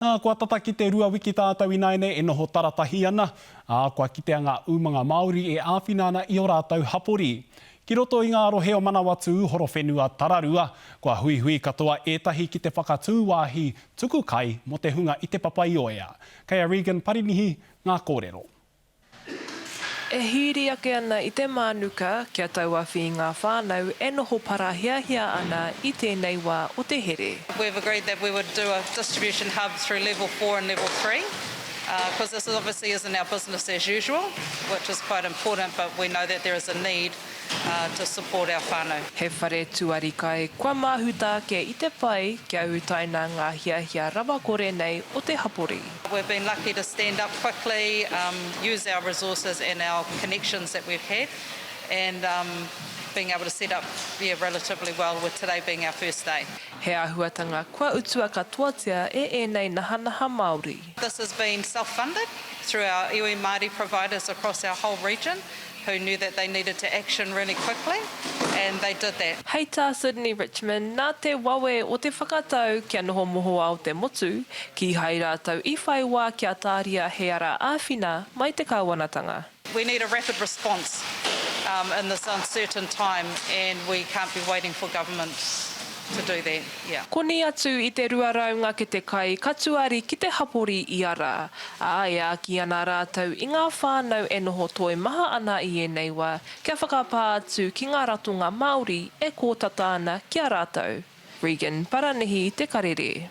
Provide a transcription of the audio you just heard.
Kua tata ki te rua wiki tātou inaine e noho taratahi ana. Kua kitea ngā umanga Māori e āwhina ana i o rātou hapori. Ki roto i ngā rohe o Manawatu horo whenua Tararua, kua hui hui katoa ētahi ki te whakatūwāhi tuku kai mo te hunga i te papaioea. Kei a Regan Parinihi, ngā kōrero. E hiri ake ana i te mānuka kia tauawhi ngā whānau e noho parahiahia ana i tēnei wā o te here. We've agreed that we would do a distribution hub through level 4 and level 3 because this obviously isn't our business as usual, which is quite important, but we know that there is a need to support our whānau. He whare tuari kai kua māhuta ke i te pai kia utaina ngā hiahia rawa kore nei o te hapori. We've been lucky to stand up quickly, use our resources and our connections that we've had, and being able to set up relatively well with today being our first day. He āhuatanga kua utua katoatia e nei nahanaha Māori. This has been self-funded through our iwi Māori providers across our whole region who knew that they needed to action really quickly, and they did that. Hei tā Sydney Richmond, nā te wawe o te whakatau kia noho moho au te motu, ki hai rātou i whai wā kia tāria he ara āwhina mai te kāwanatanga. We need a rapid response in this uncertain time, and we can't be waiting for government to do that. Yeah. Koni atu i te ruaraunga ke te kai katuari ki te hapori i ara. Ea ki ana rātou i ngā whānau e noho toi maha ana i e nei wā, kia whakapā atu ki ngā ratunga Māori e kōtata ana kia rātou. Regan Paranihi, Te Karere.